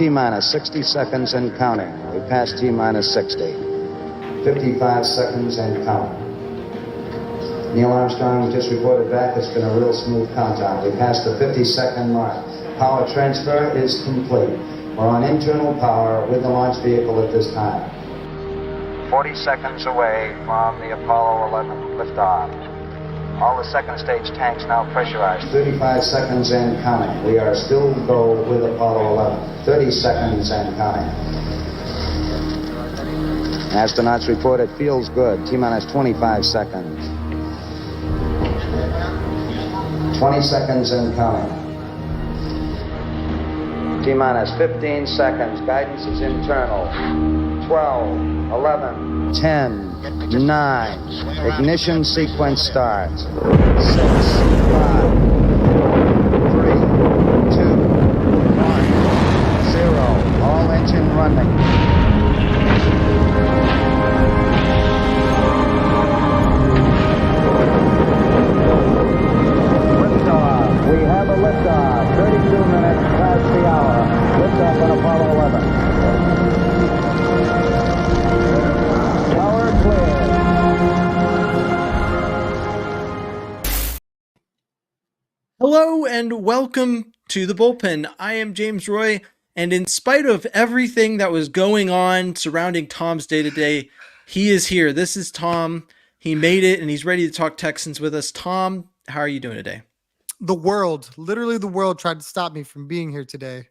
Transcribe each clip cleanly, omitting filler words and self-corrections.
T-minus 60 seconds and counting. We passed T-minus 60. 55 seconds and counting. Neil Armstrong just reported back. It's been a real smooth countdown. We passed the 50-second mark. Power transfer is complete. We're on internal power with the launch vehicle at this time. 40 seconds away from the Apollo 11 liftoff. All the second stage tanks now pressurized. 35 seconds and counting. We are still go with Apollo 11. 30 seconds and counting. Astronauts report it feels good. T-minus 25 seconds. 20 seconds and counting. T-minus 15 seconds. Guidance is internal. 12, 11, 10, 9. Ignition sequence starts. 6, 5, 3, 2, 1, 0. All engine running. We have a liftoff, 32 minutes past the hour. Liftoff on Apollo 11. Power clear. Hello and welcome to the Bullpen. I am James Roy, and in spite of everything that was going on surrounding Tom's day-to-day, he is here. This is Tom. He made it, and he's ready to talk Texans with us. Tom, how are you doing today? Literally the world tried to stop me from being here today.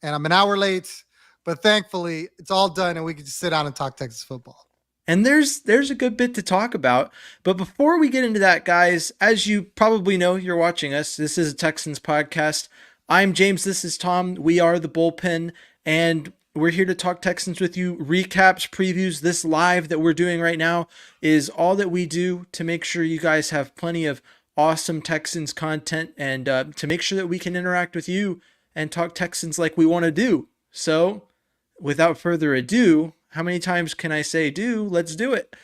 And I'm an hour late, but thankfully it's all done and we can just sit down and talk Texas football. And there's a good bit to talk about. But before we get into that, guys, as you probably know, you're watching us. This is a Texans podcast. I'm James. This is Tom. We are the Bullpen, and we're here to talk Texans with you. Recaps, previews, this live that we're doing right now is all that we do to make sure you guys have plenty of awesome Texans content and to make sure that we can interact with you and talk Texans like we want to do. So without further ado, how many times can I say do? Let's do it.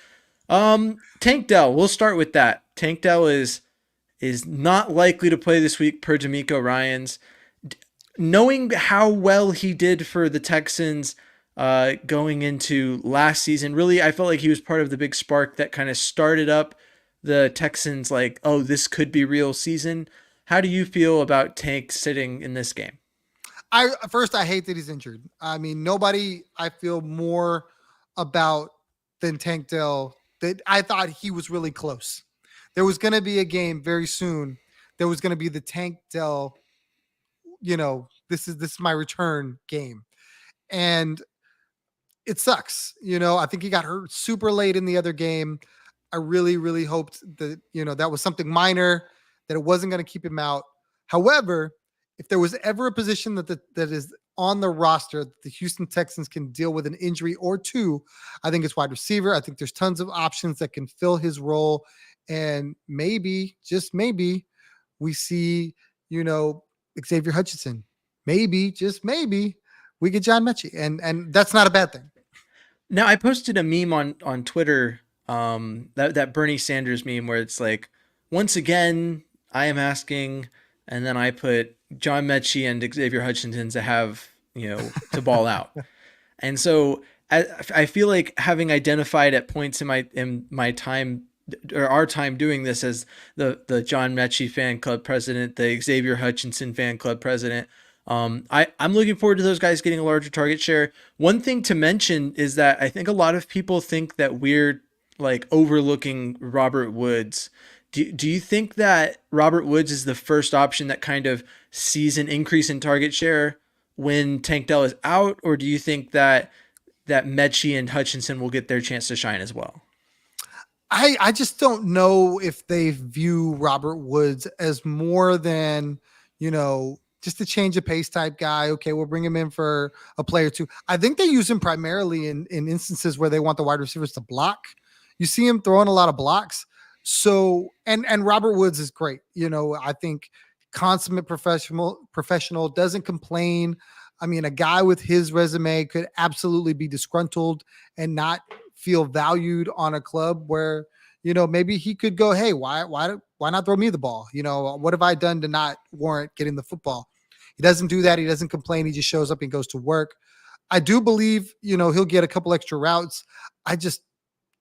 Tank Dell, we'll start with that. Tank Dell is not likely to play this week per D'Amico Ryans. Knowing how well he did for the Texans going into last season, really, I felt like he was part of the big spark that kind of started up the Texans like, oh, this could be real season. How do you feel about Tank sitting in this game? I hate that he's injured. I mean, nobody I feel more about than Tank Dell. That I thought he was really close. There was going to be a game very soon. There was going to be the Tank Dell, this is my return game. And it sucks. I think he got hurt super late in the other game. I really, really hoped that, that was something minor, that it wasn't going to keep him out. However, if there was ever a position that is on the roster that the Houston Texans can deal with an injury or two, I think it's wide receiver. I think there's tons of options that can fill his role. And maybe, just maybe, we see, Xavier Hutchinson. Maybe, just maybe, we get John Mechie. And that's not a bad thing. Now, I posted a meme on Twitter, that Bernie Sanders meme where it's like, once again, I am asking, and then I put John Mechie and Xavier Hutchinson to have, to ball out. And so I feel like having identified at points in my time or our time doing this as the John Mechie fan club president, the Xavier Hutchinson fan club president, I'm looking forward to those guys getting a larger target share. One thing to mention is that I think a lot of people think that we're like overlooking Robert Woods. Do you think that Robert Woods is the first option that kind of sees an increase in target share when Tank Dell is out? Or do you think that Mechie and Hutchinson will get their chance to shine as well? I just don't know if they view Robert Woods as more than, just a change of pace type guy. Okay, we'll bring him in for a play or two. I think they use him primarily in instances where they want the wide receivers to block. You see him throwing a lot of blocks. So, and Robert Woods is great. I think consummate professional, doesn't complain. I mean, a guy with his resume could absolutely be disgruntled and not feel valued on a club where, maybe he could go, hey, why not throw me the ball? What have I done to not warrant getting the football? He doesn't do that. He doesn't complain. He just shows up and goes to work. I do believe, he'll get a couple extra routes. I just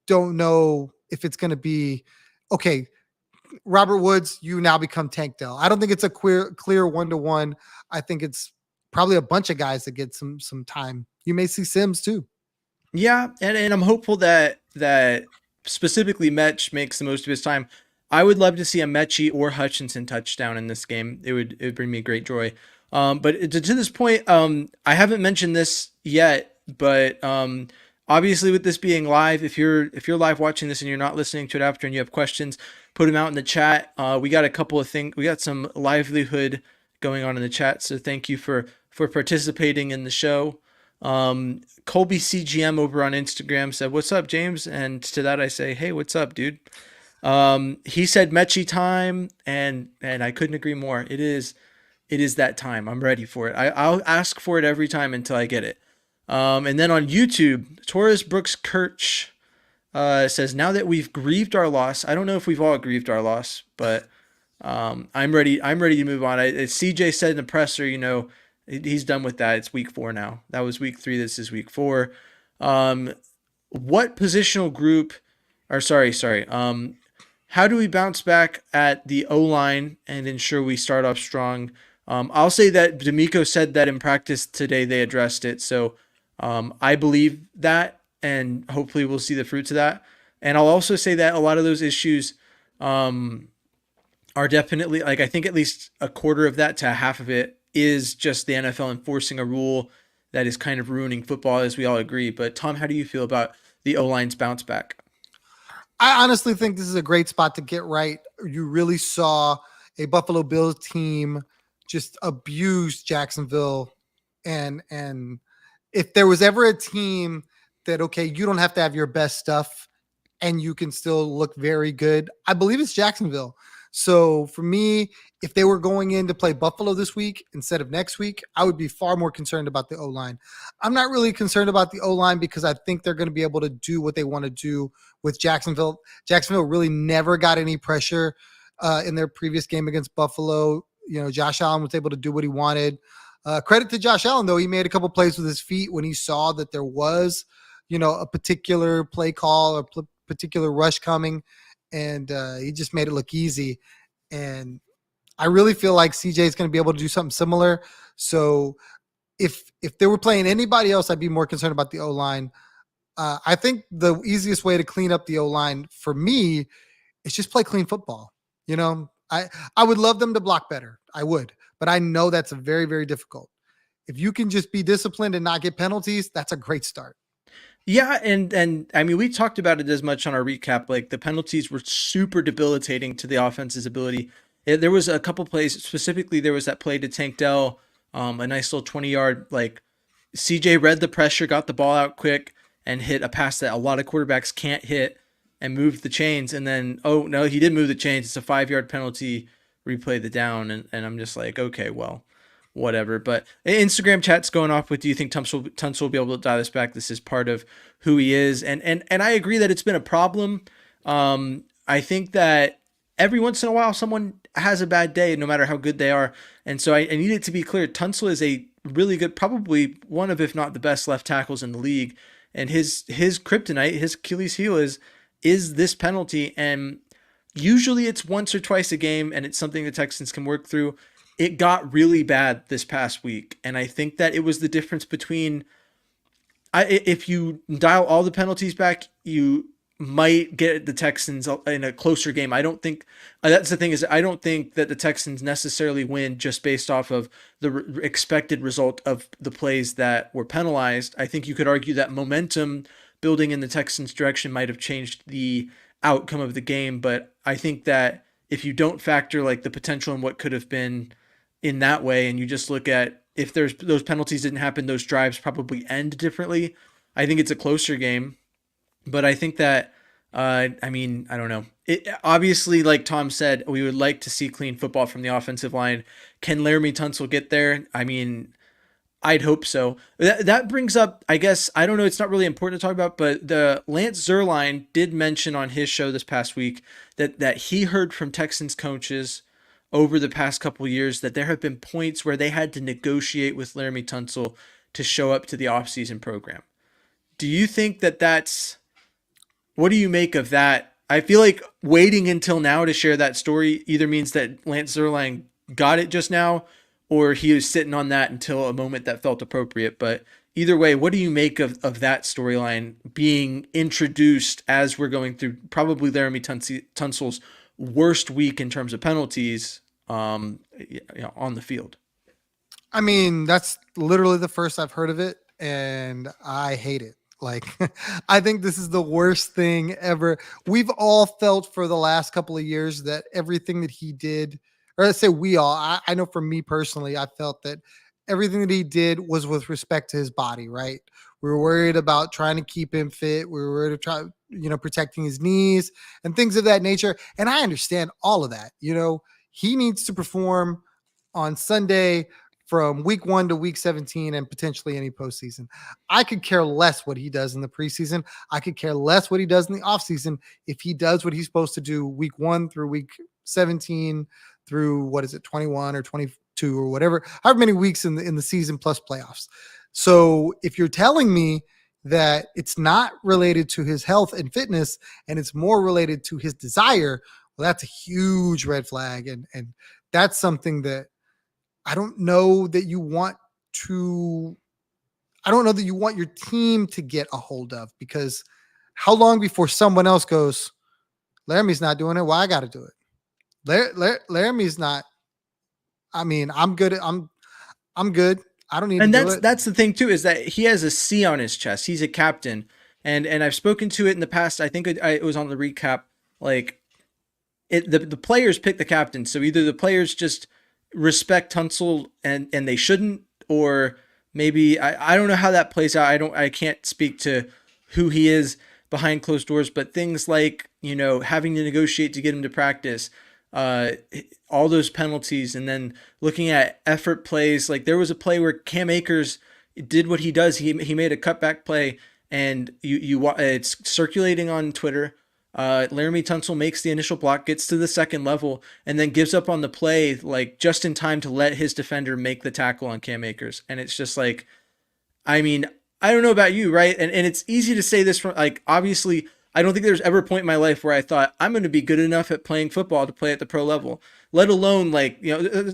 don't know if it's going to be okay. Robert Woods, you now become Tank Dell. I don't think it's a clear 1-to-1. I think it's probably a bunch of guys that get some time. You may see Sims too. Yeah, and I'm hopeful that specifically Metch makes the most of his time. I would love to see a Mechie or Hutchinson touchdown in this game. It would bring me great joy. But to this point, I haven't mentioned this yet, but obviously with this being live, if you're live watching this and you're not listening to it after and you have questions, put them out in the chat. We got a couple of things. We got some livelihood going on in the chat, so thank you for participating in the show. Colby CGM over on Instagram said, "What's up, James?" And to that I say, "Hey, what's up, dude?" He said Mechie time, and I couldn't agree more. It is that time. I'm ready for it. I'll ask for it every time until I get it. And then on YouTube, Taurus Brooks Kirch says, "Now that we've grieved our loss," I don't know if we've all grieved our loss, but I'm ready to move on. CJ said in the presser, he's done with that. It's week 4 now. That was week 3. This is week 4. What positional group, or sorry. How do we bounce back at the O-line and ensure we start off strong? I'll say that D'Amico said that in practice today they addressed it. So I believe that, and hopefully we'll see the fruits of that. And I'll also say that a lot of those issues are definitely, I think at least a quarter of that to half of it is just the NFL enforcing a rule that is kind of ruining football, as we all agree. But Tom, how do you feel about the O-line's bounce back? I honestly think this is a great spot to get right. You really saw a Buffalo Bills team just abuse Jacksonville. And if there was ever a team that, okay, you don't have to have your best stuff and you can still look very good, I believe it's Jacksonville. So for me, if they were going in to play Buffalo this week instead of next week, I would be far more concerned about the O-line. I'm not really concerned about the O-line because I think they're going to be able to do what they want to do with Jacksonville. Jacksonville really never got any pressure in their previous game against Buffalo. Josh Allen was able to do what he wanted. Credit to Josh Allen, though. He made a couple plays with his feet when he saw that there was, a particular play call or particular rush coming. And he just made it look easy. And I really feel like CJ is going to be able to do something similar. So if they were playing anybody else, I'd be more concerned about the O-line. I think the easiest way to clean up the O-line for me is just play clean football. I would love them to block better. I would. But I know that's very, very difficult. If you can just be disciplined and not get penalties, that's a great start. Yeah, and I mean, we talked about it as much on our recap. Like, the penalties were super debilitating to the offense's ability. There was a couple plays, specifically there was that play to Tank Dell, a nice little 20-yard, CJ read the pressure, got the ball out quick, and hit a pass that a lot of quarterbacks can't hit, and moved the chains. And then, oh, no, he did move the chains. It's a 5-yard penalty, replay the down, and I'm just like, okay, well, whatever. But Instagram chat's going off with, do you think Tunsil will be able to dial this back? This is part of who he is. And I agree that it's been a problem. I think that every once in a while someone has a bad day, no matter how good they are. And so I need it to be clear. Tunsil is a really good, probably one of, if not the best left tackles in the league. And his kryptonite, his Achilles heel is this penalty. And usually it's once or twice a game, and it's something the Texans can work through. It got really bad this past week, and I think that it was the difference between, if you dial all the penalties back, you might get the Texans in a closer game. I don't think that's the thing, is I don't think that the Texans necessarily win just based off of the expected result of the plays that were penalized. I think you could argue that momentum building in the Texans' direction might have changed the outcome of the game, but I think that if you don't factor the potential and what could have been in that way, and you just look at, if those penalties didn't happen, those drives probably end differently. I think it's a closer game, but I think that, I don't know. It obviously, like Tom said, we would like to see clean football from the offensive line. Can Laramie Tunsil get there? I'd hope so. That brings up, I guess, I don't know, it's not really important to talk about, but the Lance Zierlein did mention on his show this past week that he heard from Texans coaches over the past couple years that there have been points where they had to negotiate with Laramie Tunsil to show up to the offseason program. Do you think that that's, what do you make of that? I feel like waiting until now to share that story either means that Lance Zierlein got it just now, or he was sitting on that until a moment that felt appropriate. But either way, what do you make of that storyline being introduced as we're going through probably Laramie Tunsil's worst week in terms of penalties on the field? I mean, that's literally the first I've heard of it, and I hate it. Like, I think this is the worst thing ever. We've all felt for the last couple of years that everything that he did, or let's say we all, I know for me personally, I felt that everything that he did was with respect to his body, right? We were worried about trying to keep him fit. We were worried to try, protecting his knees and things of that nature. And I understand all of that. He needs to perform on Sunday from week 1 to week 17 and potentially any postseason. I could care less what he does in the preseason. I could care less what he does in the offseason if he does what he's supposed to do week 1 through week 17 through 21 or 22 or whatever, however many weeks in the season plus playoffs. So if you're telling me that it's not related to his health and fitness and it's more related to his desire, well, that's a huge red flag. And that's something that I don't know that you want your team to get a hold of, because how long before someone else goes, Laramie's not doing it, well, I got to do it. Laramie's not. I mean, I'm good. I'm good. I don't need to do it. And that's the thing too, is that he has a C on his chest. He's a captain. And I've spoken to it in the past. I think it was on the recap. Like the players pick the captain. So either the players just respect Tunsil and they shouldn't, or maybe I don't know how that plays out. I can't speak to who he is behind closed doors, but things like, having to negotiate to get him to practice, all those penalties, and then looking at effort plays. Like there was a play where Cam Akers did what he does. He made a cutback play, and it's circulating on Twitter. Laramie Tunsil makes the initial block, gets to the second level, and then gives up on the play, like just in time to let his defender make the tackle on Cam Akers. And it's just like, I mean, I don't know about you, right? And it's easy to say this from, like, obviously, I don't think there's ever a point in my life where I thought I'm going to be good enough at playing football to play at the pro level, let alone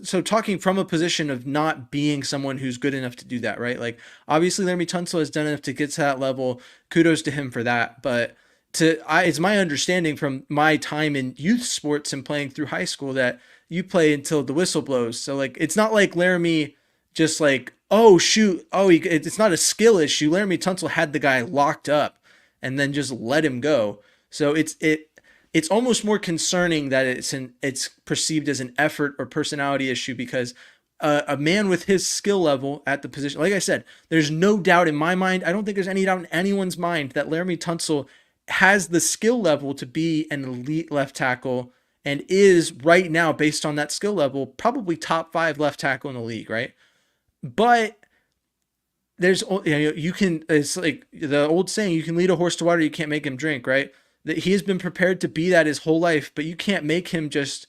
so talking from a position of not being someone who's good enough to do that, right? Like obviously Laramie Tunsil has done enough to get to that level. Kudos to him for that. But it's my understanding from my time in youth sports and playing through high school that you play until the whistle blows. So like, it's not like Laramie just like, oh shoot, it's not a skill issue. Laramie Tunsil had the guy locked up and then just let him go. So it's almost more concerning that it's perceived as an effort or personality issue, because a man with his skill level at the position, like I said, there's no doubt in my mind. I don't think there's any doubt in anyone's mind that Laramie Tunsil has the skill level to be an elite left tackle, and is right now, based on that skill level, probably top 5 left tackle in the league, right? But there's, it's like the old saying, you can lead a horse to water, you can't make him drink, right? That he has been prepared to be that his whole life, but you can't make him just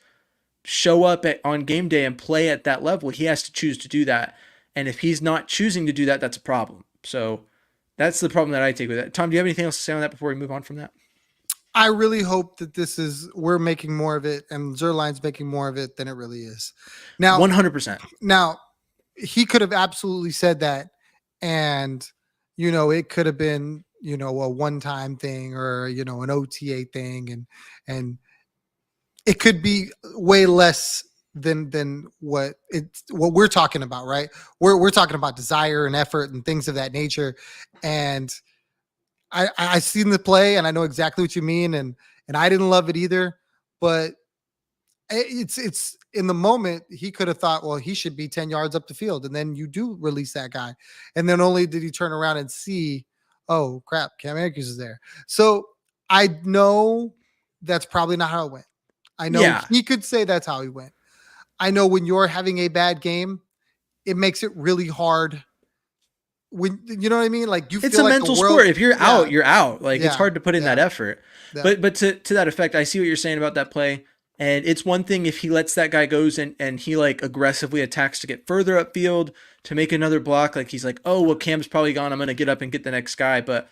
show up on game day and play at that level. He has to choose to do that. And if he's not choosing to do that, that's a problem. So that's the problem that I take with that. Tom, do you have anything else to say on that before we move on from that? I really hope that we're making more of it and Zerline's making more of it than it really is. Now, 100%. Now, he could have absolutely said that, and, it could have been, a one-time thing or, an OTA thing. And it could be way less than what we're talking about, right? We're talking about desire and effort and things of that nature. And I seen the play and I know exactly what you mean. And I didn't love it either, but it's in the moment, he could have thought, well, he should be 10 yards up the field. And then you do release that guy. And then only did he turn around and see, oh crap, Cam Akers is there. So I know that's probably not how it went. I know he could say that's how he went. I know when you're having a bad game, it makes it really hard. When, you know what I mean? Like it's a mental sport. If you're out, you're out. Like it's hard to put in that effort. Yeah. But to that effect, I see what you're saying about that play. And it's one thing if he lets that guy goes and he like aggressively attacks to get further upfield to make another block. Like he's like, oh, well, Cam's probably gone. I'm going to get up and get the next guy. But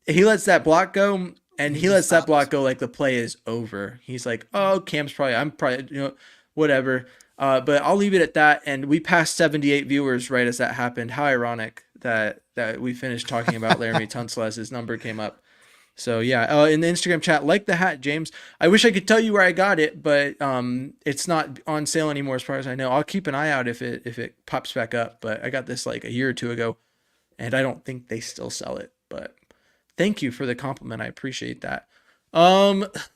he lets that block go and He he just lets that stops. block go like the play is over. He's like, oh, I'm probably, whatever. But I'll leave it at that. And we passed 78 viewers right as that happened. How ironic that we finished talking about Laramie Tunsil as his number came up. So yeah, in the Instagram chat, like the hat, James. I wish I could tell you where I got it, but it's not on sale anymore as far as I know. I'll keep an eye out if it pops back up. But I got this like a year or two ago, and I don't think they still sell it. But thank you for the compliment. I appreciate that.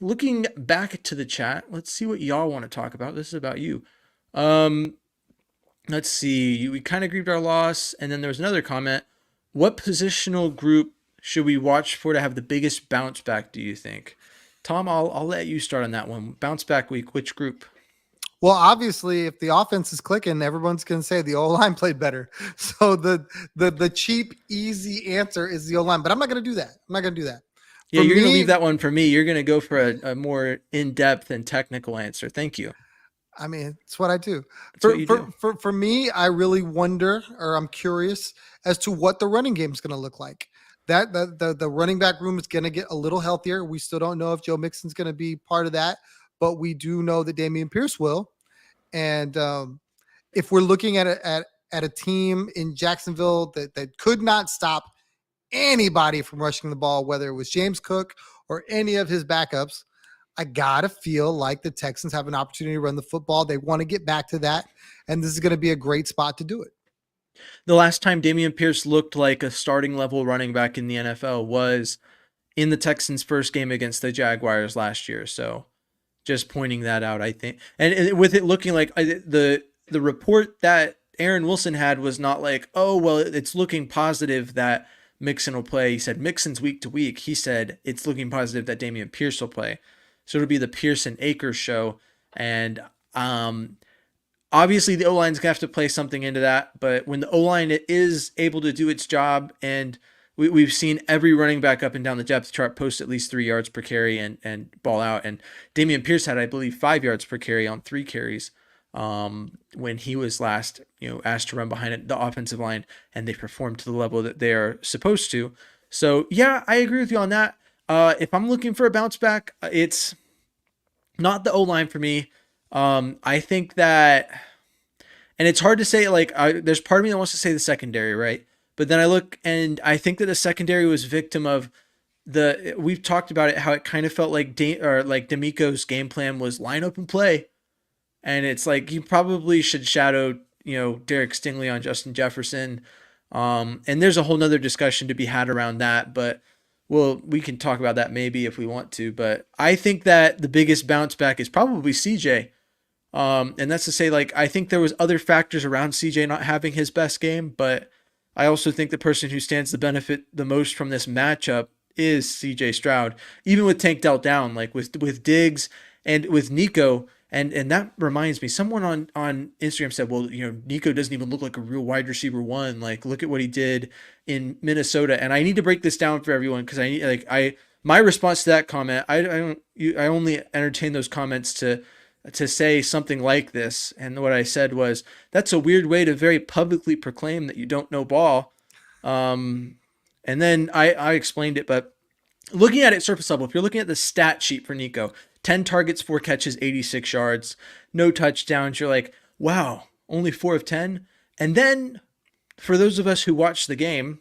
Looking back to the chat, let's see what y'all want to talk about. This is about you. Um, let's see. We kind of grieved our loss, and then there was another comment. What positional group should we watch for to have the biggest bounce back, do you think? Tom, I'll let you start on that one. Bounce back week, which group? Well, obviously, if the offense is clicking, everyone's going to say the O-line played better. So the cheap, easy answer is the O-line. But I'm not going to do that. I'm not going to do that. Yeah, For you're going to me, leave that one for me. You're going to go for a more in-depth and technical answer. Thank you. I mean, it's what I do. That's what you do. For me, I really wonder, or I'm curious as to what the running game is going to look like. That the running back room is going to get a little healthier. We still don't know if Joe Mixon's going to be part of that, but we do know that Dameon Pierce will. And if we're looking at a team in Jacksonville that could not stop anybody from rushing the ball, whether it was James Cook or any of his backups, I gotta feel like the Texans have an opportunity to run the football. They want to get back to that, and this is going to be a great spot to do it. The last time Dameon Pierce looked like a starting level running back in the NFL was in the Texans' first game against the Jaguars last year. So just pointing that out, I think. And with it looking like the report that Aaron Wilson had was not like, oh, well, it's looking positive that Mixon will play. He said Mixon's week to week. He said it's looking positive that Dameon Pierce will play. So it'll be the Pierce and Akers show. And obviously the O-line's going to have to play something into that. But when the O-line is able to do its job, and we've seen every running back up and down the depth chart post at least 3 yards per carry and ball out. And Dameon Pierce had, I believe, 5 yards per carry on 3 carries when he was last asked to run behind the offensive line, and they performed to the level that they are supposed to. So yeah, I agree with you on that. If I'm looking for a bounce back, it's not the O-line for me. I think that, and it's hard to say, like, there's part of me that wants to say the secondary, right? But then I look and I think that the secondary was victim of we've talked about it, how it kind of felt like D'Amico's game plan was line open play. And it's like, you probably should shadow, Derek Stingley on Justin Jefferson. And there's a whole nother discussion to be had around that, but we can talk about that maybe if we want to. But I think that the biggest bounce back is probably CJ. And that's to say, like, I think there was other factors around CJ not having his best game, but I also think the person who stands to benefit the most from this matchup is CJ Stroud, even with Tank Dell down, like with Diggs and with Nico. And that reminds me, someone on Instagram said, well, Nico doesn't even look like a real wide receiver one. Like, look at what he did in Minnesota. And I need to break this down for everyone, because my response to that comment, I only entertain those comments to say something like this. And what I said was, that's a weird way to very publicly proclaim that you don't know ball. And then I explained it, but looking at it surface level, if you're looking at the stat sheet for Nico, 10 targets, 4 catches, 86 yards, no touchdowns, you're like, wow, only 4 of 10. And then for those of us who watched the game,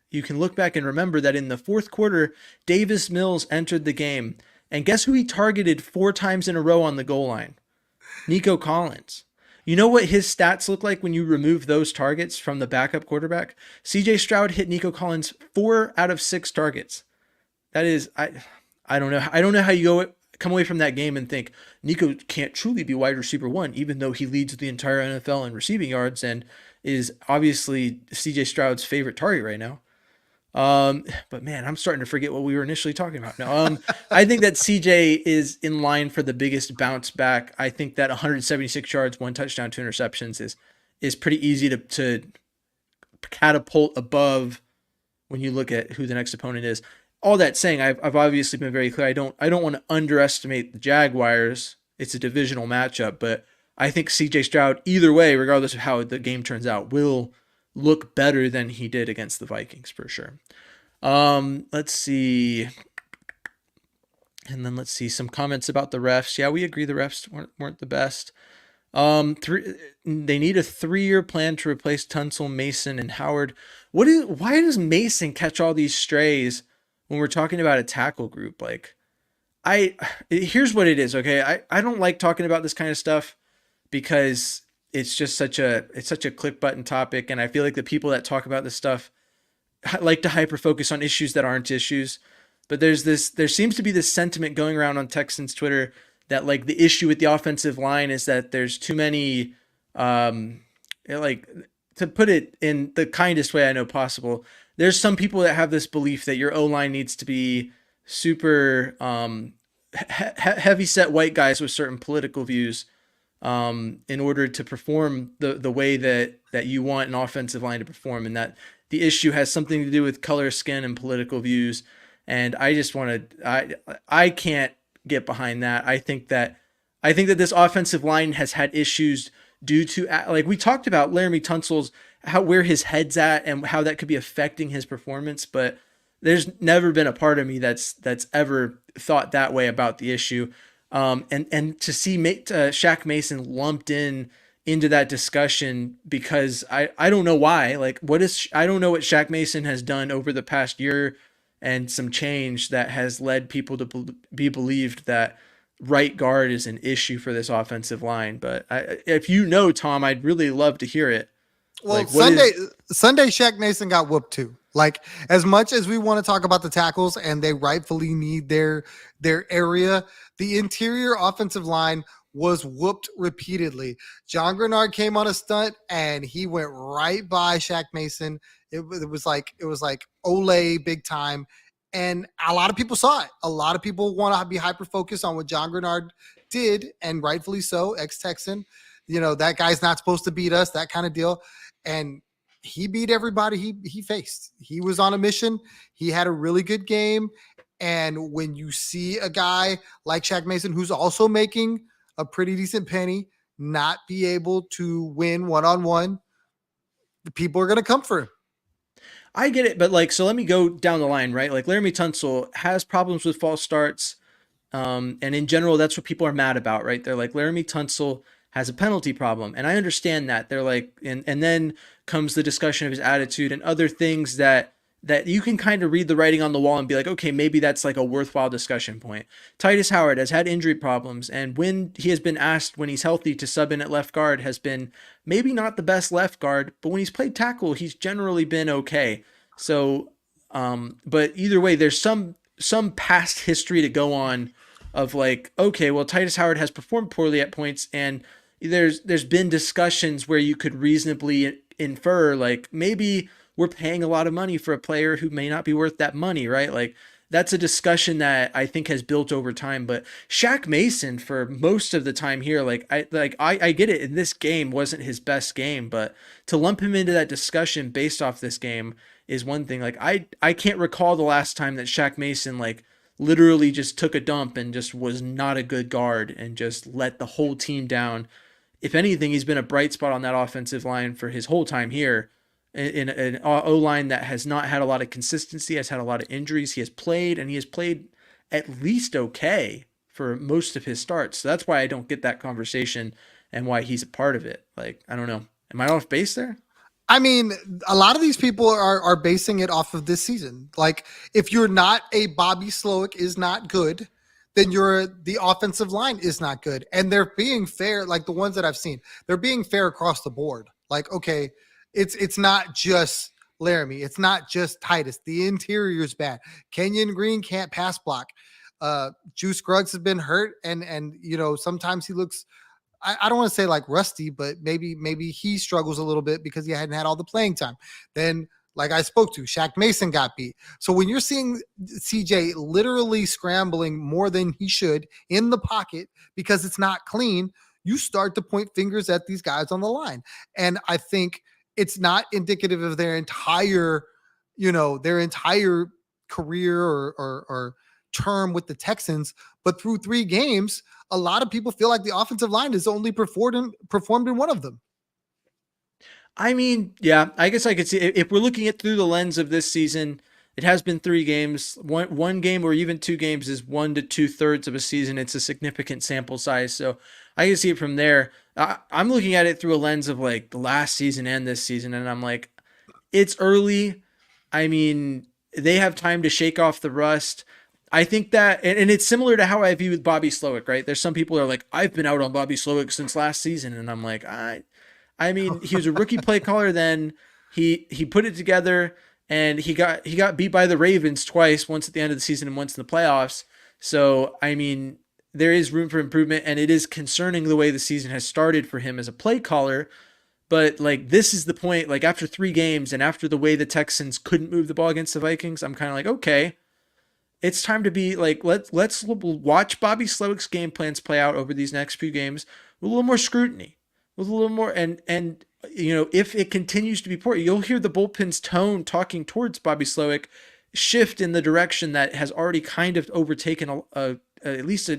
you can look back and remember that in the fourth quarter, Davis Mills entered the game. And guess who he targeted 4 times in a row on the goal line? Nico Collins. You know what his stats look like when you remove those targets from the backup quarterback? CJ Stroud hit Nico Collins 4 out of 6 targets. That is, I don't know. I don't know how you come away from that game and think Nico can't truly be wide receiver one, even though he leads the entire NFL in receiving yards and is obviously CJ Stroud's favorite target right now. But man, I'm starting to forget what we were initially talking about now. I think that CJ is in line for the biggest bounce back. I think that 176 yards, 1 touchdown, 2 interceptions is pretty easy to catapult above when you look at who the next opponent is. All that saying, I've obviously been very clear. I don't want to underestimate the Jaguars. it's a divisional matchup. But I think CJ Stroud, either way, regardless of how the game turns out, will look better than he did against the Vikings for sure. Let's see. And then let's see some comments about the refs. Yeah, we agree the refs weren't the best. They need a 3-year plan to replace Tunsil, Mason, and Howard. Why does Mason catch all these strays when we're talking about a tackle group? Like, here's what it is. Okay, I don't like talking about this kind of stuff because it's just such a click button topic, and I feel like the people that talk about this stuff like to hyper focus on issues that aren't issues. But there seems to be this sentiment going around on Texans Twitter that like the issue with the offensive line is that there's too many, like, to put it in the kindest way I know possible, there's some people that have this belief that your O-line needs to be super heavy set white guys with certain political views in order to perform the way that you want an offensive line to perform, and that the issue has something to do with color, skin, and political views. And I just want to, I can't get behind that. I think that this offensive line has had issues due to, like we talked about, Laramie Tunsil's where his head's at and how that could be affecting his performance. But there's never been a part of me that's ever thought that way about the issue. And to see Shaq Mason lumped into that discussion because I don't know why. Like, I don't know what Shaq Mason has done over the past year and some change that has led people to be believed that right guard is an issue for this offensive line. But if you know, Tom, I'd really love to hear it. Well, like, Sunday, Shaq Mason got whooped too. Like, as much as we want to talk about the tackles and they rightfully need their area, the interior offensive line was whooped repeatedly. John Grenard came on a stunt and he went right by Shaq Mason. It was like Olay big time. And a lot of people saw it. A lot of people want to be hyper focused on what John Grenard did, and rightfully so, ex-Texan. You know, that guy's not supposed to beat us, that kind of deal. And he beat everybody he faced. He was on a mission. He had a really good game. And when you see a guy like Shaq Mason, who's also making a pretty decent penny, not be able to win one-on-one, the people are going to come for him. I get it, but like, so let me go down the line, right? Like, Laramie Tunsil has problems with false starts. And in general, that's what people are mad about, right? They're like, Laramie Tunsil has a penalty problem. And I understand that. They're like, and then comes the discussion of his attitude and other things that you can kind of read the writing on the wall and be like, okay, maybe that's like a worthwhile discussion point. Titus Howard has had injury problems, and when he has been asked when he's healthy to sub in at left guard, has been maybe not the best left guard, but when he's played tackle, he's generally been okay. So, but either way, there's some past history to go on of like, okay, well, Titus Howard has performed poorly at points, and there's been discussions where you could reasonably infer like maybe we're paying a lot of money for a player who may not be worth that money, right? Like, that's a discussion that I think has built over time. But Shaq Mason, for most of the time here, I get it. In this game wasn't his best game, but to lump him into that discussion based off this game is one thing. Like, I can't recall the last time that Shaq Mason like literally just took a dump and just was not a good guard and just let the whole team down. If anything, he's been a bright spot on that offensive line for his whole time here. In an O-line that has not had a lot of consistency, has had a lot of injuries. He has played at least okay for most of his starts. So that's why I don't get that conversation and why he's a part of it. Like, I don't know. Am I off base there? I mean, a lot of these people are basing it off of this season. Like, if you're not a Bobby Slowick is not good, then the offensive line is not good. And they're being fair, like the ones that I've seen, they're being fair across the board. Like, okay, it's not just Laramie. It's not just Titus. The interior is bad. Kenyon Green can't pass block. Juice Scruggs has been hurt. And you know, sometimes he looks, I don't want to say like rusty, but maybe he struggles a little bit because he hadn't had all the playing time. Then, like I spoke to, Shaq Mason got beat. So when you're seeing CJ literally scrambling more than he should in the pocket because it's not clean, you start to point fingers at these guys on the line. And I think it's not indicative of their entire career or term with the Texans, but through 3 games, a lot of people feel like the offensive line has only performed in one of them. I mean, yeah, I guess I could see if we're looking at through the lens of this season, it has been 3 games. One game or even 2 games is 1 to 2/3 of a season. It's a significant sample size. So I can see it from there. I'm looking at it through a lens of like the last season and this season. And I'm like, it's early. I mean, they have time to shake off the rust. I think that, and it's similar to how I view with Bobby Slowick, right? There's some people who are like, I've been out on Bobby Slowick since last season. And I'm like, I mean, he was a rookie play caller then. He put it together, and he got beat by the Ravens twice, once at the end of the season and once in the playoffs. So, I mean, there is room for improvement, and it is concerning the way the season has started for him as a play caller. But like, this is the point, like after 3 games and after the way the Texans couldn't move the ball against the Vikings, I'm kind of like, okay, it's time to be like, let's watch Bobby Slowick's game plans play out over these next few games with a little more scrutiny, with a little more, and you know, if it continues to be poor, you'll hear the bullpen's tone talking towards Bobby Slowick shift in the direction that has already kind of overtaken at least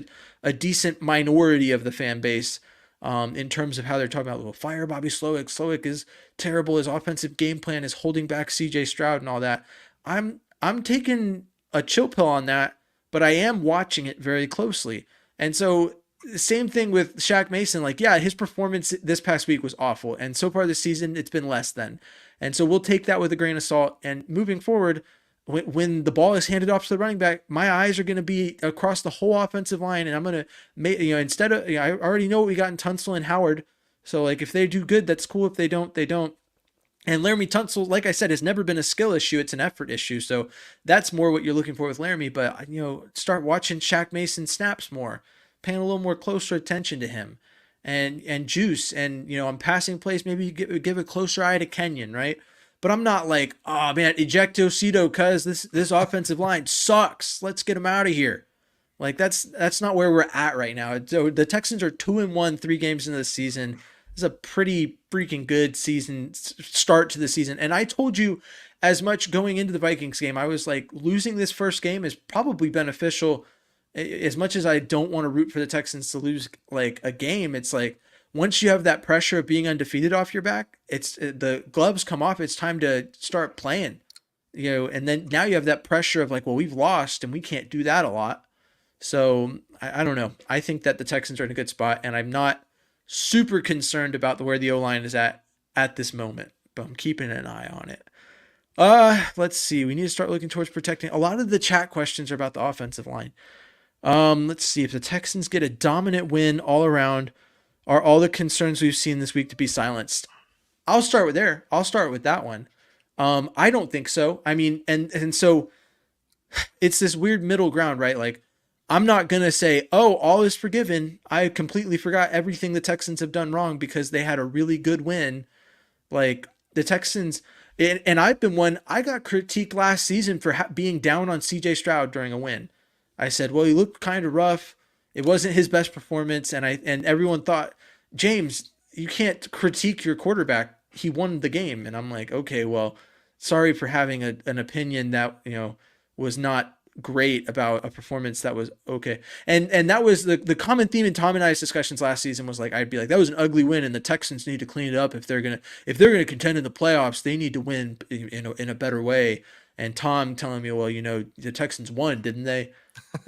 a decent minority of the fan base, in terms of how they're talking about, well, fire Bobby Slowick. Slowick is terrible. His offensive game plan is holding back CJ Stroud and all that. I'm taking a chill pill on that, but I am watching it very closely. And so the same thing with Shaq Mason. Like, yeah, his performance this past week was awful. And so far this season, it's been less than. And so we'll take that with a grain of salt. And moving forward, when the ball is handed off to the running back, my eyes are going to be across the whole offensive line. And I'm going to make, instead of, I already know what we got in Tunsil and Howard. So like, if they do good, that's cool. If they don't, they don't. And Laramie Tunsil, like I said, has never been a skill issue. It's an effort issue. So that's more what you're looking for with Laramie. But, start watching Shaq Mason snaps more, paying a little more closer attention to him, and Juice. And, on passing plays, maybe you give a closer eye to Kenyon, right? But I'm not like, oh man, eject Osido because this offensive line sucks. Let's get him out of here. Like that's not where we're at right now. So the Texans are 2-1, 3 games into the season. It's a pretty freaking good season start to the season. And I told you as much going into the Vikings game, I was like, losing this first game is probably beneficial. As much as I don't want to root for the Texans to lose like a game, it's like, once you have that pressure of being undefeated off your back, it's the gloves come off. It's time to start playing, and then now you have that pressure of like, well, we've lost and we can't do that a lot. So I don't know. I think that the Texans are in a good spot, and I'm not super concerned about where the O-line is at this moment, but I'm keeping an eye on it. Let's see. We need to start looking towards protecting. A lot of the chat questions are about the offensive line. Let's see. If the Texans get a dominant win all around, are all the concerns we've seen this week to be silenced? I'll start with there. I'll start with that one. I don't think so. I mean, and so it's this weird middle ground, right? Like, I'm not going to say, oh, all is forgiven. I completely forgot everything the Texans have done wrong because they had a really good win. Like the Texans, and I've been one, I got critiqued last season for being down on CJ Stroud during a win. I said, well, he looked kind of rough. It wasn't his best performance. And everyone thought, James, you can't critique your quarterback. He won the game. And I'm like, okay, well, sorry for having an opinion that, was not great about a performance that was okay. And that was the common theme in Tom and I's discussions last season was like, I'd be like, that was an ugly win and the Texans need to clean it up. If they're going to contend in the playoffs, they need to win in a better way. And Tom telling me, well, the Texans won, didn't they?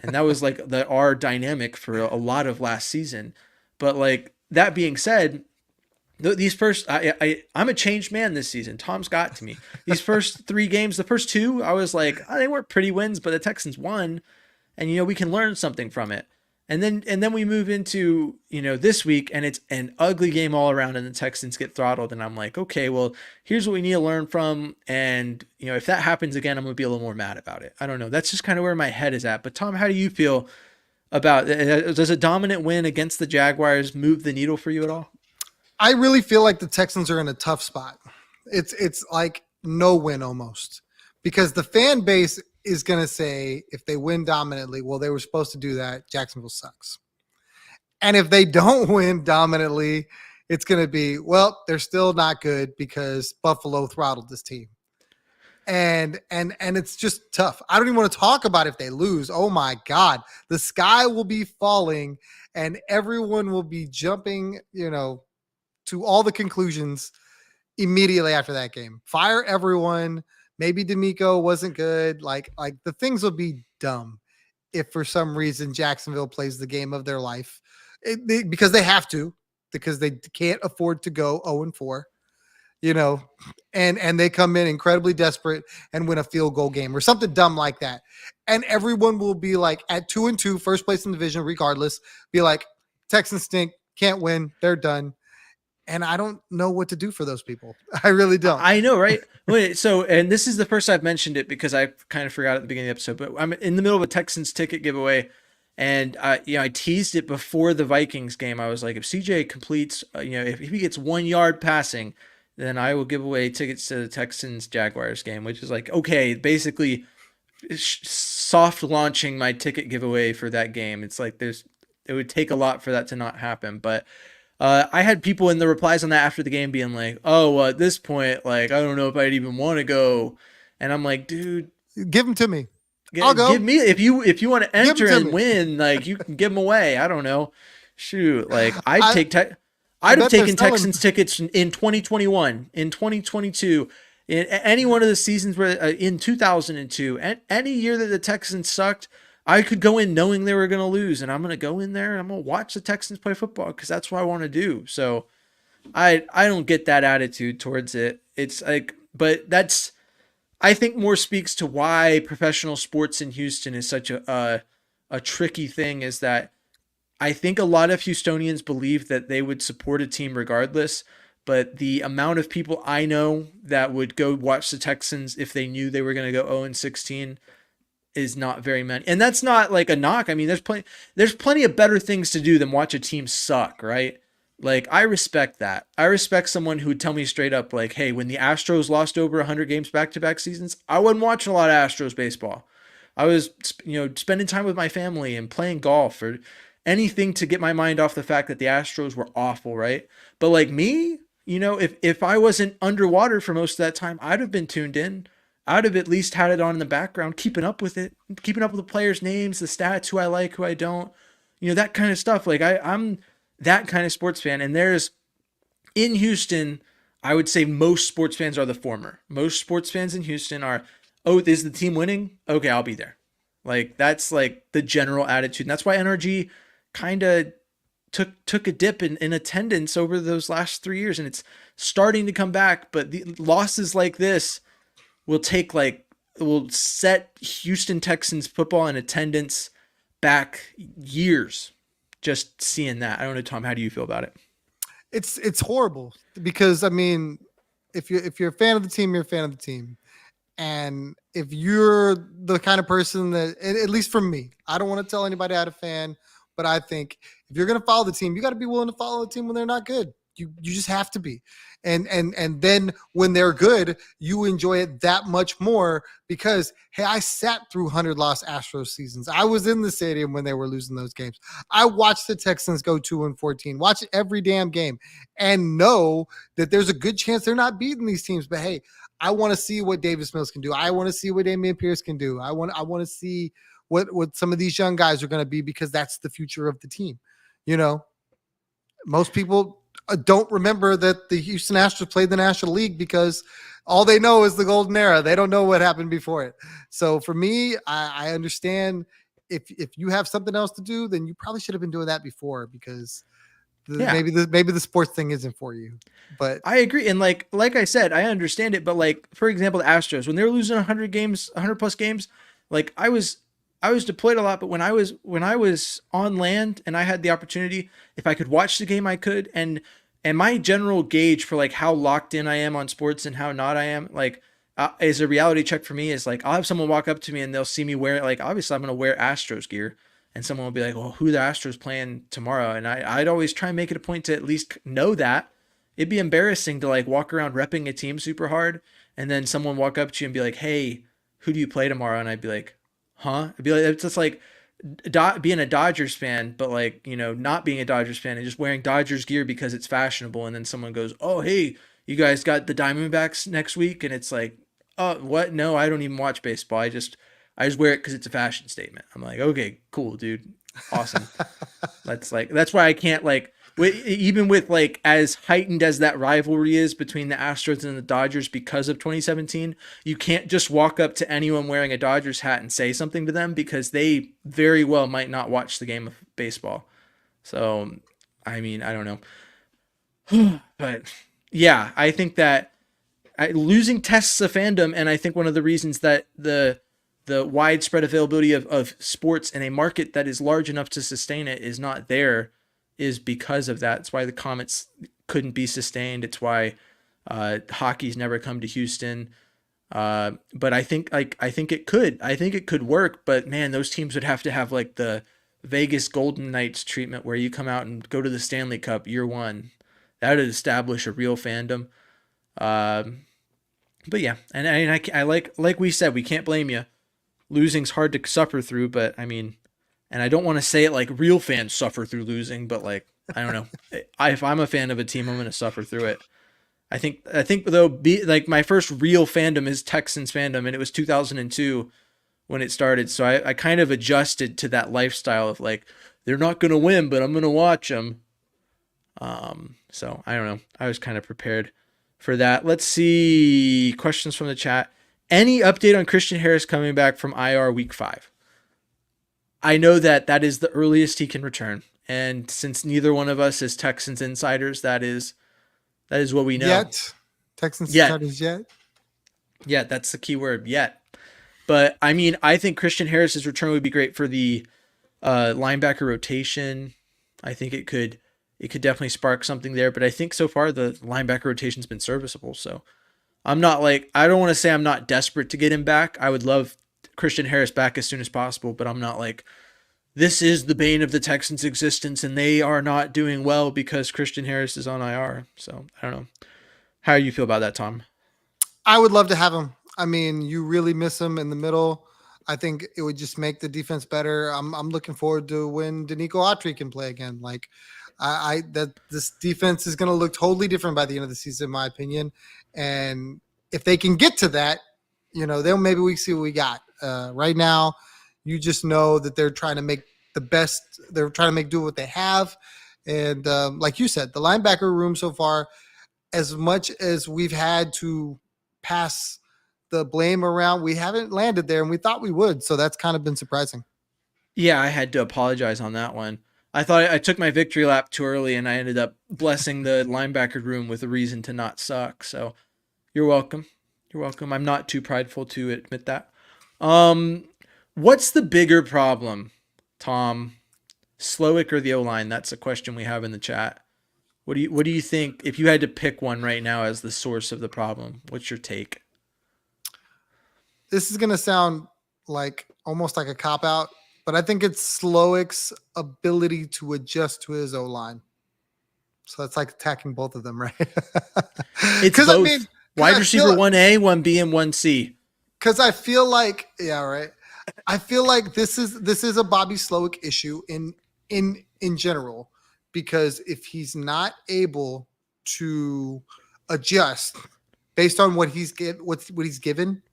And that was like our dynamic for a lot of last season. But like, that being said, these first, I'm a changed man this season. Tom's got to me. These first 3 games, the first 2, I was like, oh, they weren't pretty wins, but the Texans won, and we can learn something from it. And then we move into this week, and it's an ugly game all around, and the Texans get throttled, and I'm like, okay, well, here's what we need to learn from, and if that happens again, I'm gonna be a little more mad about it. I don't know. That's just kind of where my head is at. But Tom, how do you feel about? Does a dominant win against the Jaguars move the needle for you at all? I really feel like the Texans are in a tough spot. It's like no win almost, because the fan base is going to say if they win dominantly, well, they were supposed to do that. Jacksonville sucks. And if they don't win dominantly, it's going to be, well, they're still not good because Buffalo throttled this team. and it's just tough. I don't even want to talk about if they lose. Oh my God, the sky will be falling, and everyone will be jumping, to all the conclusions immediately after that game. Fire everyone. Maybe D'Amico wasn't good. Like the things will be dumb if for some reason Jacksonville plays the game of their life, because they have to, because they can't afford to go 0-4, you know, and they come in incredibly desperate and win a field goal game or something dumb like that. And everyone will be like at 2-2, first place in the division, regardless, be like, Texans stink, can't win, they're done. And I don't know what to do for those people. I really don't. I know, right? Wait, so, and this is the first I've mentioned it because I kind of forgot at the beginning of the episode, but I'm in the middle of a Texans ticket giveaway. And I teased it before the Vikings game. I was like, if CJ completes, if he gets 1 yard passing, then I will give away tickets to the Texans Jaguars game, which is like, okay, basically soft launching my ticket giveaway for that game. It's like it would take a lot for that to not happen. But I had people in the replies on that after the game being like, oh, well, at this point, like, I don't know if I'd even want to go. And I'm like, dude, give them to me. I'll go. Give me, if you want to enter and win, like, you can give them away. I don't know. Shoot, like I'd have taken Texans tickets in 2021, in 2022, in any one of the seasons where in 2002, any year that the Texans sucked, I could go in knowing they were going to lose, and I'm going to go in there and I'm going to watch the Texans play football because that's what I want to do. So I don't get that attitude towards it. It's like, but that's, I think, more speaks to why professional sports in Houston is such a tricky thing, is that I think a lot of Houstonians believe that they would support a team regardless, but the amount of people I know that would go watch the Texans if they knew they were going to go 0-16 is not very many. And that's not like a knock. I mean, there's plenty of better things to do than watch a team suck, right? Like, I respect that. I respect someone who would tell me straight up, like, hey, when the Astros lost over 100 games back-to-back seasons, I wasn't watching a lot of Astros baseball. I was, spending time with my family and playing golf or anything to get my mind off the fact that the Astros were awful, right? But like me, if I wasn't underwater for most of that time, I'd have been tuned in. I'd have at least had it on in the background, keeping up with it, keeping up with the players' names, the stats, who I like, who I don't, that kind of stuff. Like I'm that kind of sports fan. And in Houston, I would say most sports fans are the former. Most sports fans in Houston are, oh, is the team winning? Okay, I'll be there. Like, that's like the general attitude. And that's why NRG kind of took a dip in attendance over those last 3 years. And it's starting to come back. But the losses like this will set Houston Texans football in attendance back years. Just seeing that. I don't know, Tom, how do you feel about it? It's horrible because, I mean, if you're a fan of the team, you're a fan of the team. And if you're the kind of person that, at least for me, I don't want to tell anybody how to fan, but I think if you're going to follow the team, you got to be willing to follow the team when they're not good. You just have to be. And then when they're good, you enjoy it that much more because, hey, I sat through 100 lost Astros seasons. I was in the stadium when they were losing those games. I watched the Texans go 2-14, watch every damn game, and know that there's a good chance they're not beating these teams. But hey, I want to see what Davis Mills can do. I want to see what Damian Pierce can do. I want to see what some of these young guys are going to be, because that's the future of the team. Most people don't remember that the Houston Astros played the National League because all they know is the golden era. They don't know what happened before it. So for me, I understand if you have something else to do, then you probably should have been doing that before, because maybe the sports thing isn't for you. But I agree. And like I said, I understand it. But like, for example, the Astros, when they were losing 100 plus games, like I was deployed a lot, but when I was on land and I had the opportunity, if I could watch the game, I could. And my general gauge for like how locked in I am on sports and how not I am, like, is a reality check for me is like, I'll have someone walk up to me and they'll see me wear, like, obviously I'm going to wear Astros gear, and someone will be like, well, who the Astros playing tomorrow? And I'd always try and make it a point to at least know that. It'd be embarrassing to like walk around repping a team super hard, and then someone walk up to you and be like, hey, who do you play tomorrow? And I'd be like, huh? It'd be like, it's just like being a Dodgers fan, but like, not being a Dodgers fan and just wearing Dodgers gear because it's fashionable. And then someone goes, oh, hey, you guys got the Diamondbacks next week. And it's like, What? No, I don't even watch baseball. I just wear it because it's a fashion statement. I'm like, okay, cool, dude, awesome. That's why I can't like even with like as heightened as that rivalry is between the Astros and the Dodgers because of 2017, you can't just walk up to anyone wearing a Dodgers hat and say something to them because they very well might not watch the game of baseball. So, I mean, I don't know. But yeah, I think that losing tests of fandom, and I think one of the reasons that the widespread availability of sports in a market that is large enough to sustain it is not there is because of that. It's why the Comets couldn't be sustained. It's why hockey's never come to Houston. But I think it could. I think it could work. But man, those teams would have to have like the Vegas Golden Knights treatment where you come out and go to the Stanley Cup year one. That would establish a real fandom. But yeah, and I like we said, we can't blame you. Losing's hard to suffer through, but I mean, and I don't want to say it like real fans suffer through losing, but like I don't know. If I'm a fan of a team, I'm going to suffer through it. I think though, like my first real fandom is Texans fandom, and it was 2002 when it started. So I kind of adjusted to that lifestyle of like they're not going to win, but I'm going to watch them. So I don't know. I was kind of prepared for that. Let's see questions from the chat. Any update on Christian Harris coming back from IR week 5? I know that is the earliest he can return. And since neither one of us is Texans insiders, that is what we know. Yet. Texans insiders yet? Yeah, that's the key word, yet. But I mean, I think Christian Harris's return would be great for the linebacker rotation. I think it could definitely spark something there. But I think so far the linebacker rotation's been serviceable. So I'm not like, I don't want to say I'm not desperate to get him back. I would love Christian Harris back as soon as possible, but I'm not like, this is the bane of the Texans' existence and they are not doing well because Christian Harris is on IR. So I don't know. How do you feel about that, Tom? I would love to have him. I mean, you really miss him in the middle. I think it would just make the defense better. I'm looking forward to when Danico Autry can play again. Like, that this defense is going to look totally different by the end of the season, in my opinion. And if they can get to that, then maybe we see what we got. Right now, you just know that they're trying to make the best. They're trying to make do what they have. And like you said, the linebacker room so far, as much as we've had to pass the blame around, we haven't landed there, and we thought we would. So that's kind of been surprising. Yeah, I had to apologize on that one. I thought I took my victory lap too early, and I ended up blessing the linebacker room with a reason to not suck. So you're welcome. You're welcome. I'm not too prideful to admit that. What's the bigger problem, Tom? Slowick or the O-line? That's a question we have in the chat. What do you think if you had to pick one right now as the source of the problem? What's your take? This is going to sound like almost like a cop-out, but I think it's Slowick's ability to adjust to his O-line. So that's like attacking both of them, right? It's both. I mean, wide receiver 1A, 1B, and 1C. Because I feel like, yeah, right. I feel like this is a Bobby Slowick issue in general, because if he's not able to adjust based on what he's given,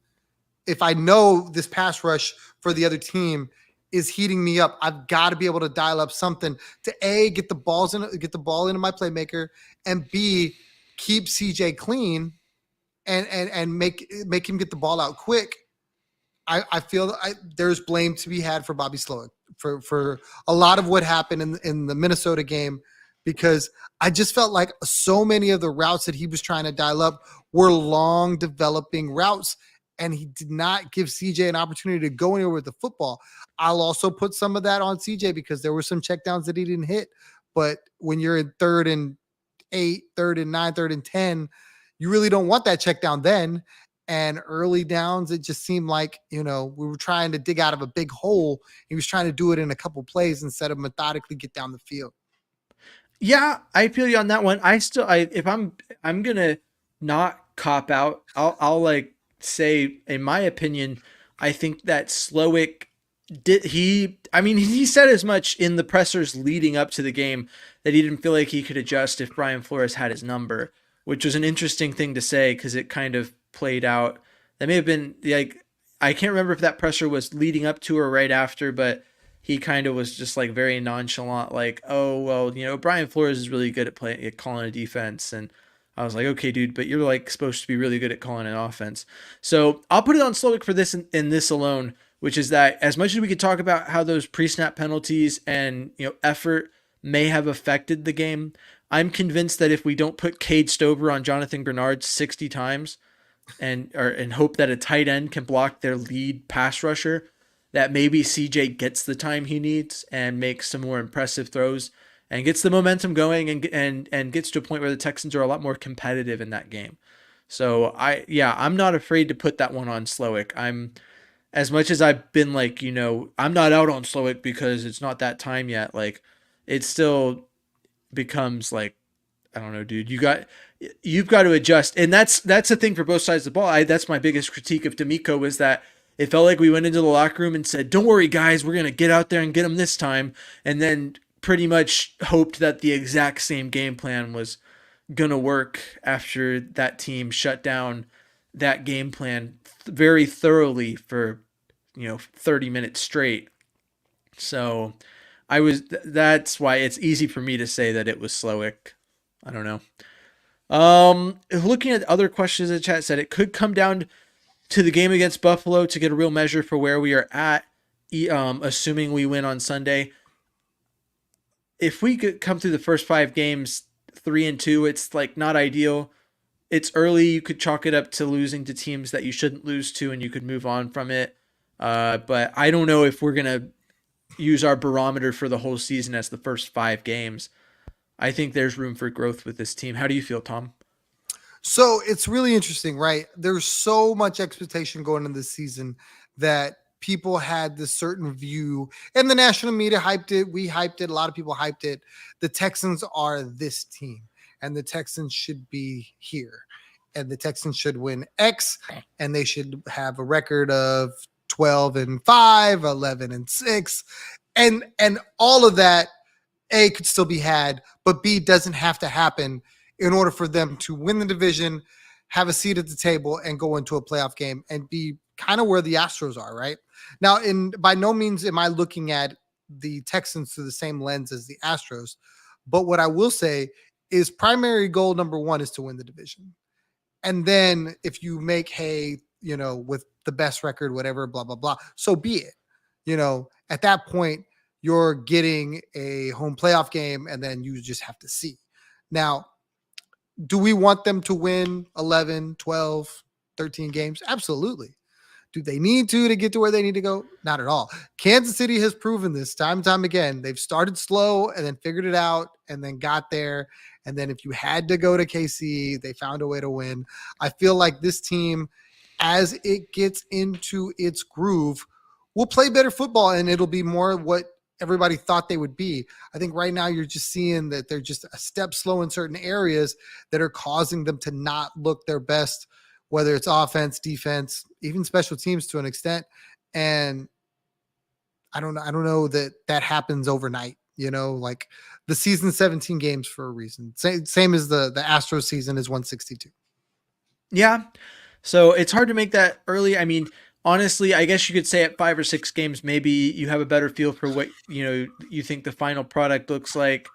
if I know this pass rush for the other team is heating me up, I've got to be able to dial up something to A, get the ball into my playmaker, and B, keep CJ clean and make him get the ball out quick. I feel there's blame to be had for Bobby Slowick for a lot of what happened in the Minnesota game, because I just felt like so many of the routes that he was trying to dial up were long developing routes, and he did not give CJ an opportunity to go anywhere with the football. I'll also put some of that on CJ because there were some checkdowns that he didn't hit. But when you're in 3rd and 8, 3rd and 9, 3rd and 10, you really don't want that check down then. And early downs, it just seemed like, we were trying to dig out of a big hole. He was trying to do it in a couple plays instead of methodically get down the field. Yeah, I feel you on that one. If I'm going to not cop out, I'll like say, in my opinion, I think that Slowick he said as much in the pressers leading up to the game that he didn't feel like he could adjust if Brian Flores had his number, which was an interesting thing to say because it kind of played out That may have been like, I can't remember if that pressure was leading up to or right after, but he kind of was just like very nonchalant, like, oh well, Brian Flores is really good at calling a defense, and I was like, okay, dude, but you're like supposed to be really good at calling an offense. So I'll put it on Slowick for this in this alone, which is that as much as we could talk about how those pre-snap penalties and effort may have affected the game, I'm convinced that if we don't put Cade Stover on Jonathan Grenard 60 times and hope that a tight end can block their lead pass rusher, that maybe CJ gets the time he needs and makes some more impressive throws and gets the momentum going and gets to a point where the Texans are a lot more competitive in that game. So I'm not afraid to put that one on Slowick. I'm as much as I've been like, I'm not out on Slowick because it's not that time yet. Like, it still becomes like, I don't know, dude. You've got to adjust, and that's the thing for both sides of the ball. That's my biggest critique of D'Amico was that it felt like we went into the locker room and said, "Don't worry, guys, we're gonna get out there and get them this time," and then pretty much hoped that the exact same game plan was gonna work after that team shut down that game plan very thoroughly for 30 minutes straight. So that's why it's easy for me to say that it was Slowick. I don't know. Looking at other questions in the chat, said it could come down to the game against Buffalo to get a real measure for where we are at, assuming we win on Sunday. If we could come through the first 5 games 3-2, it's like not ideal. It's early. You could chalk it up to losing to teams that you shouldn't lose to, and you could move on from it. But I don't know if we're gonna use our barometer for the whole season as the first 5 games. I think there's room for growth with this team. How do you feel, Tom? So it's really interesting, right? There's so much expectation going into this season that people had this certain view, and the national media hyped it. We hyped it. A lot of people hyped it. The Texans are this team, and the Texans should be here, and the Texans should win X, and they should have a record of 12-5, 11-6, and all of that. A, could still be had, but B, doesn't have to happen in order for them to win the division, have a seat at the table, and go into a playoff game and be kind of where the Astros are right now. By no means am I looking at the Texans through the same lens as the Astros, but what I will say is primary goal number 1 is to win the division. And then if you make hay, with the best record, whatever, blah, blah, blah, so be it. At that point, you're getting a home playoff game, and then you just have to see. Now, do we want them to win 11, 12, 13 games? Absolutely. Do they need to get to where they need to go? Not at all. Kansas City has proven this time and time again. They've started slow and then figured it out and then got there. And then if you had to go to KC, they found a way to win. I feel like this team, as it gets into its groove, will play better football, and it'll be more what everybody thought they would be. I think right now you're just seeing that they're just a step slow in certain areas that are causing them to not look their best, whether it's offense, defense, even special teams to an extent. And I don't know that happens overnight. Like the season 17 games for a reason. Same as the Astros season is 162. Yeah. So it's hard to make that early. I mean, honestly, I guess you could say at 5 or 6 games, maybe you have a better feel for what, you think the final product looks like.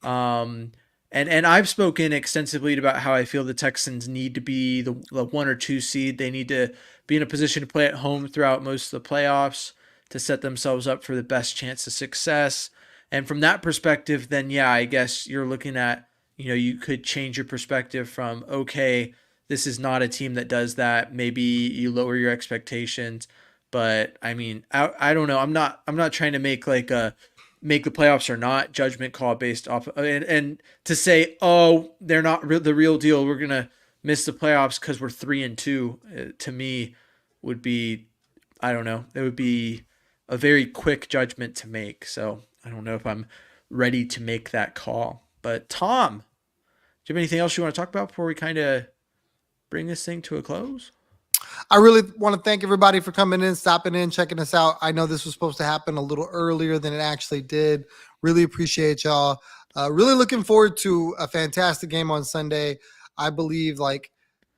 And I've spoken extensively about how I feel the Texans need to be the 1 or 2 seed. They need to be in a position to play at home throughout most of the playoffs to set themselves up for the best chance of success. And from that perspective, then yeah, I guess you're looking at, you could change your perspective from, okay, this is not a team that does that. Maybe you lower your expectations, but I mean, I don't know. I'm not trying to make like a make the playoffs or not judgment call based off and to say, oh, they're not the real deal, we're gonna miss the playoffs because we're 3-2. To me, would be, I don't know. It would be a very quick judgment to make. So I don't know if I'm ready to make that call. But Tom, do you have anything else you want to talk about before we kind of bring this thing to a close? I really want to thank everybody for coming in, stopping in, checking us out. I know this was supposed to happen a little earlier than it actually did. Really appreciate y'all. Really looking forward to a fantastic game on Sunday. I believe like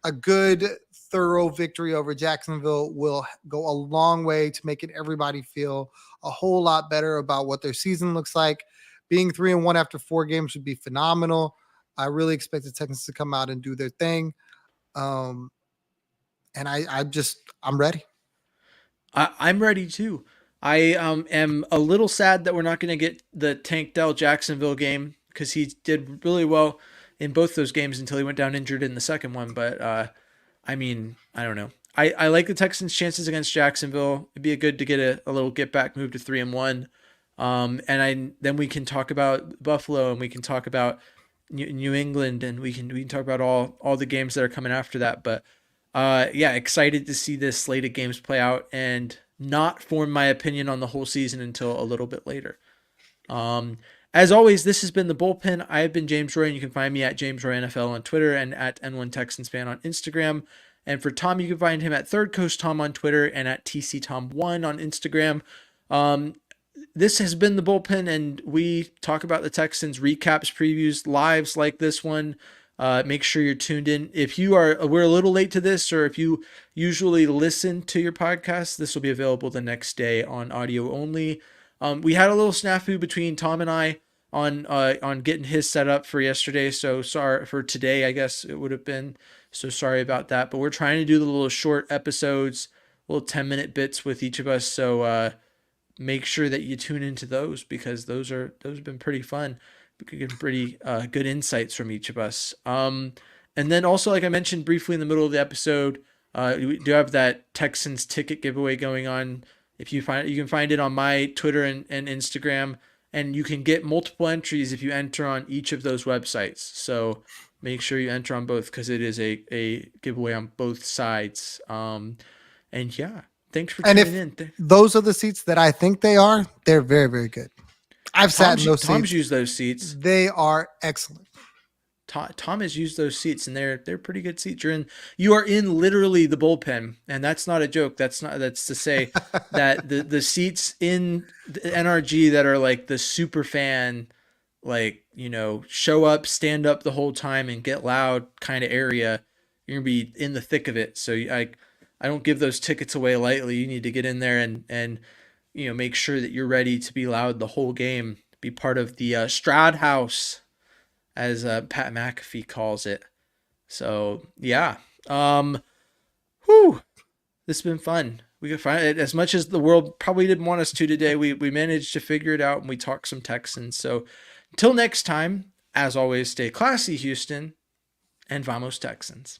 a good thorough victory over Jacksonville will go a long way to making everybody feel a whole lot better about what their season looks like. Being 3-1 after 4 games would be phenomenal. I really expect the Texans to come out and do their thing. And I'm ready. I'm ready too. I am a little sad that we're not going to get the Tank Dell Jacksonville game because he did really well in both those games until he went down injured in the second one. But I mean, I don't know. I like the Texans' chances against Jacksonville. It'd be good to get a little get back move to 3-1. Then we can talk about Buffalo and we can talk about New England and we can talk about all the games that are coming after that. But yeah, excited to see this slate of games play out and not form my opinion on the whole season until a little bit later. As always, this has been the Bullpen. I have been James Roy, and you can find me at James Roy NFL on Twitter and at N1 Texans Fan on Instagram. And for Tom, you can find him at Third Coast Tom on Twitter and at TCTom1 on Instagram. This has been the Bullpen, and we talk about the Texans, recaps, previews, lives like this one. Make sure you're tuned in. If we're a little late to this, or if you usually listen to your podcast, this will be available the next day on audio only. We had a little snafu between Tom and I on getting his set up for yesterday. So sorry for today, I guess it would have been. So sorry about that. But we're trying to do the little short episodes, little 10-minute bits with each of us. So make sure that you tune into those because those have been pretty fun. We get pretty good insights from each of us. And then also, like I mentioned briefly in the middle of the episode, we do have that Texans ticket giveaway going on. If you can find it on my Twitter and Instagram, and you can get multiple entries if you enter on each of those websites. So make sure you enter on both because it is a giveaway on both sides. And yeah, thanks for tuning in. Those are the seats that I think they are. They're very, very good. I've sat in those seats. Tom's used those seats. They are excellent. Tom has used those seats, and they're pretty good seats. You are in literally the bullpen, and that's not a joke. That's to say that the seats in the NRG that are like the super fan, like show up, stand up the whole time, and get loud kind of area. You're gonna be in the thick of it. So I don't give those tickets away lightly. You need to get in there and make sure that you're ready to be loud the whole game. Be part of the Stroud House, as Pat McAfee calls it. So yeah, this has been fun. We could find it as much as the world probably didn't want us to today. We managed to figure it out and we talked some Texans. So until next time, as always, stay classy, Houston, and vamos Texans.